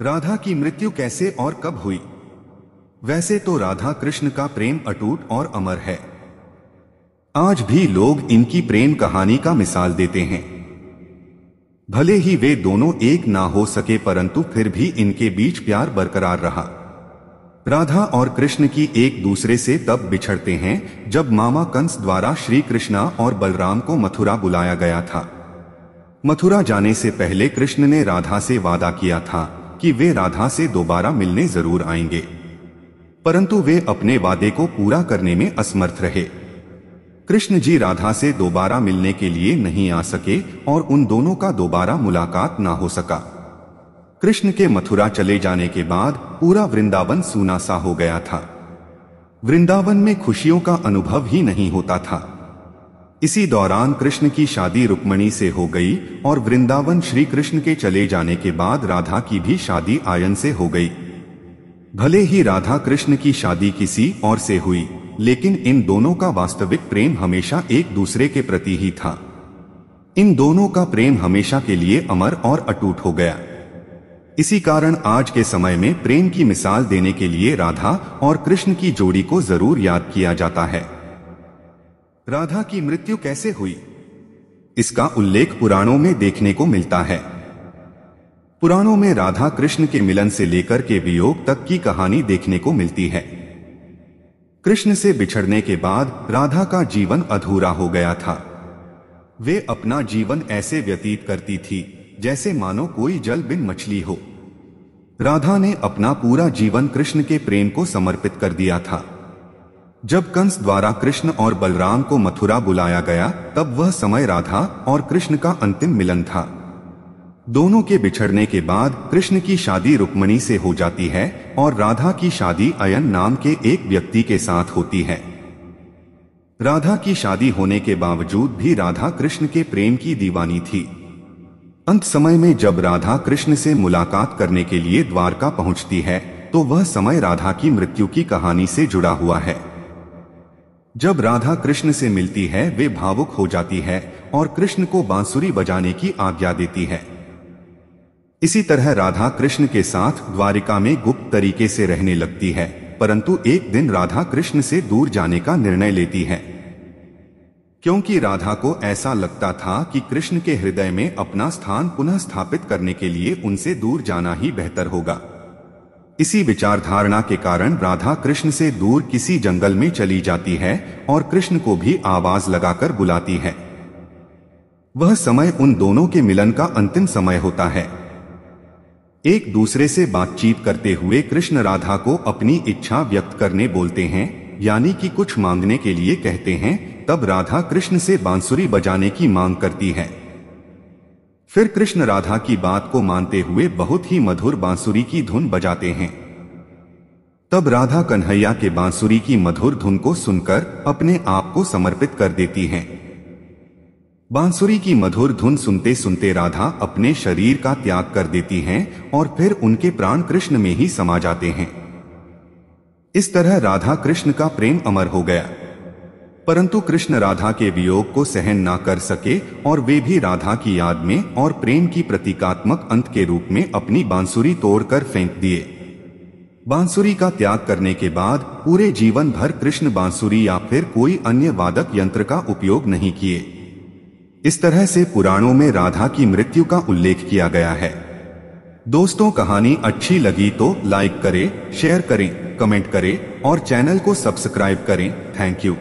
राधा की मृत्यु कैसे और कब हुई? वैसे तो राधा कृष्ण का प्रेम अटूट और अमर है। आज भी लोग इनकी प्रेम कहानी का मिसाल देते हैं। भले ही वे दोनों एक ना हो सके, परंतु फिर भी इनके बीच प्यार बरकरार रहा। राधा और कृष्ण की एक दूसरे से तब बिछड़ते हैं जब मामा कंस द्वारा श्री कृष्णा और बलराम को मथुरा बुलाया गया था। मथुरा जाने से पहले कृष्ण ने राधा से वादा किया था कि वे राधा से दोबारा मिलने जरूर आएंगे, परंतु वे अपने वादे को पूरा करने में असमर्थ रहे। कृष्ण जी राधा से दोबारा मिलने के लिए नहीं आ सके और उन दोनों का दोबारा मुलाकात ना हो सका। कृष्ण के मथुरा चले जाने के बाद पूरा वृंदावन सूना सा हो गया था। वृंदावन में खुशियों का अनुभव ही नहीं होता था। इसी दौरान कृष्ण की शादी रुक्मिणी से हो गई और वृंदावन श्री कृष्ण के चले जाने के बाद राधा की भी शादी आयन से हो गई। भले ही राधा कृष्ण की शादी किसी और से हुई, लेकिन इन दोनों का वास्तविक प्रेम हमेशा एक दूसरे के प्रति ही था। इन दोनों का प्रेम हमेशा के लिए अमर और अटूट हो गया। इसी कारण आज के समय में प्रेम की मिसाल देने के लिए राधा और कृष्ण की जोड़ी को जरूर याद किया जाता है। राधा की मृत्यु कैसे हुई? इसका उल्लेख पुराणों में देखने को मिलता है। पुराणों में राधा कृष्ण के मिलन से लेकर के वियोग तक की कहानी देखने को मिलती है। कृष्ण से बिछड़ने के बाद राधा का जीवन अधूरा हो गया था। वे अपना जीवन ऐसे व्यतीत करती थी जैसे मानो कोई जल बिन मछली हो। राधा ने अपना पूरा जीवन कृष्ण के प्रेम को समर्पित कर दिया था। जब कंस द्वारा कृष्ण और बलराम को मथुरा बुलाया गया, तब वह समय राधा और कृष्ण का अंतिम मिलन था। दोनों के बिछड़ने के बाद कृष्ण की शादी रुक्मिणी से हो जाती है और राधा की शादी अयन नाम के एक व्यक्ति के साथ होती है। राधा की शादी होने के बावजूद भी राधा कृष्ण के प्रेम की दीवानी थी। अंत समय में जब राधा कृष्ण से मुलाकात करने के लिए द्वारका पहुंचती है, तो वह समय राधा की मृत्यु की कहानी से जुड़ा हुआ है। जब राधा कृष्ण से मिलती है, वे भावुक हो जाती है और कृष्ण को बांसुरी बजाने की आज्ञा देती है। इसी तरह राधा कृष्ण के साथ द्वारिका में गुप्त तरीके से रहने लगती है, परंतु एक दिन राधा कृष्ण से दूर जाने का निर्णय लेती है, क्योंकि राधा को ऐसा लगता था कि कृष्ण के हृदय में अपना स्थान पुनः स्थापित करने के लिए उनसे दूर जाना ही बेहतर होगा। इसी विचारधारणा के कारण राधा कृष्ण से दूर किसी जंगल में चली जाती है और कृष्ण को भी आवाज लगाकर बुलाती है। वह समय उन दोनों के मिलन का अंतिम समय होता है। एक दूसरे से बातचीत करते हुए कृष्ण राधा को अपनी इच्छा व्यक्त करने बोलते हैं, यानी कि कुछ मांगने के लिए कहते हैं। तब राधा कृष्ण से बांसुरी बजाने की मांग करती है। फिर कृष्ण राधा की बात को मानते हुए बहुत ही मधुर बांसुरी की धुन बजाते हैं। तब राधा कन्हैया के बांसुरी की मधुर धुन को सुनकर अपने आप को समर्पित कर देती हैं। बांसुरी की मधुर धुन सुनते सुनते राधा अपने शरीर का त्याग कर देती हैं और फिर उनके प्राण कृष्ण में ही समा जाते हैं। इस तरह राधा कृष्ण का प्रेम अमर हो गया। परंतु कृष्ण राधा के वियोग को सहन ना कर सके और वे भी राधा की याद में और प्रेम की प्रतीकात्मक अंत के रूप में अपनी बांसुरी तोड़कर फेंक दिए। बांसुरी का त्याग करने के बाद पूरे जीवन भर कृष्ण बांसुरी या फिर कोई अन्य वादक यंत्र का उपयोग नहीं किए। इस तरह से पुराणों में राधा की मृत्यु का उल्लेख किया गया है। दोस्तों, कहानी अच्छी लगी तो लाइक करें, शेयर करें, कमेंट करें और चैनल को सब्सक्राइब करें। Thank you.